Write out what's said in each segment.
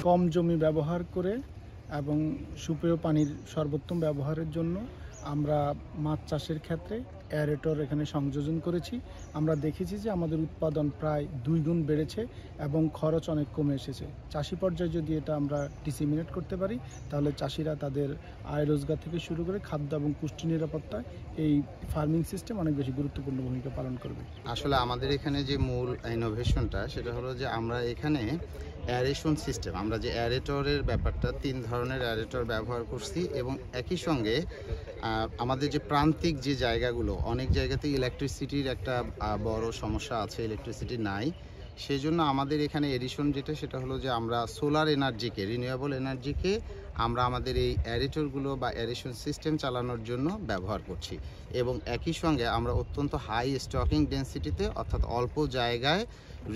কম জমি ব্যবহার করে এবং সুপেয় পানির সর্বোত্তম ব্যবহারের জন্য আমরা মাছ চাষের ক্ষেত্রে অ্যারেটর এখানে সংযোজন করেছি। আমরা দেখেছি যে আমাদের উৎপাদন প্রায় 2 গুণ বেড়েছে এবং খরচ অনেক কমে এসেছে। চাষি পর্যায়ে যদি এটা আমরা ডিসেমিনেট করতে পারি তাহলে চাষিরা তাদের আয় রোজগার থেকে শুরু করে খাদ্য এবং পুষ্টি নিরাপত্তায় এই ফার্মিং সিস্টেম অনেক বেশি গুরুত্বপূর্ণ ভূমিকা পালন করবে। আসলে আমাদের এখানে যে মূল ইনোভেশনটা সেটা হলো যে আমরা এখানে অ্যারেশন সিস্টেম, আমরা যে অ্যারেটরের ব্যাপারটা 3 ধরনের অ্যারেটর ব্যবহার করছি এবং একই সঙ্গে আমাদের যে প্রান্তিক যে জায়গাগুলো, অনেক জায়গাতে ইলেকট্রিসিটির একটা বড় সমস্যা আছে, ইলেকট্রিসিটি নাই। সেই জন্য আমাদের এখানে এডিশন যেটা সেটা হলো যে আমরা সোলার এনার্জিকে, রিনিউয়েবল এনার্জিকে আমরা আমাদের এই অ্যারেটরগুলো বা অ্যারেশন সিস্টেম চালানোর জন্য ব্যবহার করছি এবং একই সঙ্গে আমরা অত্যন্ত হাই স্টকিং ডেন্সিটিতে অর্থাৎ অল্প জায়গায়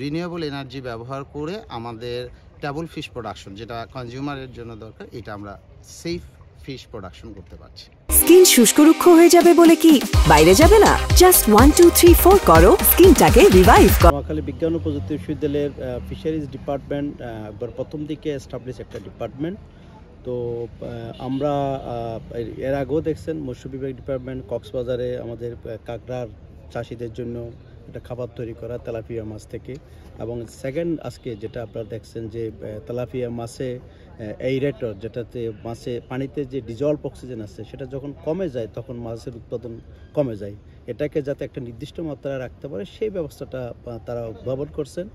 রিনিউয়েবল এনার্জি ব্যবহার করে আমাদের টেবল ফিশ প্রোডাকশন, যেটা কনজিউমারের জন্য দরকার, এটা আমরা সেফ ফিশ প্রোডাকশন করতে পারছি। স্কিন শুষ্ক রুক্ষ হয়ে যাবে বলে কি বাইরে যাবে না? জাস্ট 1 2 3 4 করো, স্কিনটাকে রিভাইভ করো। নোয়াখালী বিজ্ঞান ও প্রযুক্তি বিশ্ববিদ্যালয়ের ফিশারিজ ডিপার্টমেন্ট একবার প্রথম দিকে এস্টাবলিশ একটা ডিপার্টমেন্ট। তো আমরা এর আগেও দেখছেন মৎস্য বিভাগ ডিপার্টমেন্ট কক্সবাজারে আমাদের কাঁকড়ার চাষিদের জন্য একটা খাবার তৈরি করা তেলাপিয়া মাছ থেকে, এবং সেকেন্ড আজকে যেটা আপনারা দেখছেন যে তেলাপিয়া মাছে এইরেটর, যেটাতে মাছে পানিতে যে ডিজলভ অক্সিজেন আছে সেটা যখন কমে যায় তখন মাছের উৎপাদন কমে যায়, এটাকে যাতে একটা নির্দিষ্ট মাত্রায় রাখতে পারে সেই ব্যবস্থাটা তারা উদ্ভাবন করছেন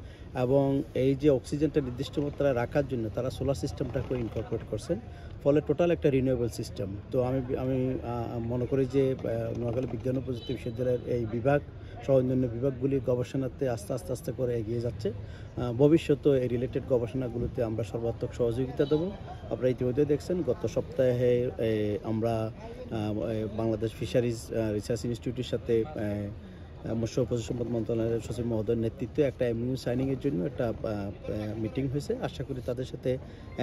এবং এই যে অক্সিজেনটা নির্দিষ্ট মাত্রায় রাখার জন্য তারা সোলার সিস্টেমটাকে ইনকর্পোরেট করছেন, ফলে টোটাল একটা রিনিউয়েবল সিস্টেম। তো আমি মনে করি যে নোয়াখালী বিজ্ঞান ও প্রযুক্তি বিশ্ববিদ্যালয়ের এই বিভাগ সহ অন্যান্য বিভাগগুলি গবেষণাতে আস্তে আস্তে করে এগিয়ে যাচ্ছে। ভবিষ্যতে এই রিলেটেড গবেষণাগুলোতে আমরা সর্বাত্মক সহযোগিতা দেবো। আপনারা ইতিমধ্যে দেখছেন গত সপ্তাহে আমরা বাংলাদেশ ফিশারিজ রিসার্চ ইনস্টিটিউটের সাথে মৎস্য ও পশু সম্পদ মন্ত্রণালয়ের সচিব মহোদয়ের নেতৃত্বে একটা এমইউ সাইনিংয়ের জন্য একটা মিটিং হয়েছে। আশা করি তাদের সাথে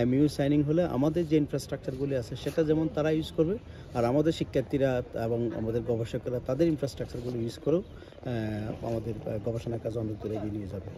এমইউ সাইনিং হলে আমাদের যে ইনফ্রাস্ট্রাকচারগুলি আছে সেটা যেমন তারা ইউজ করবে, আর আমাদের শিক্ষার্থীরা এবং আমাদের গবেষকরা তাদের ইনফ্রাস্ট্রাকচারগুলো ইউজ করেও আমাদের গবেষণা কাজ অনেক দূরে এগিয়ে নিয়ে যাবে।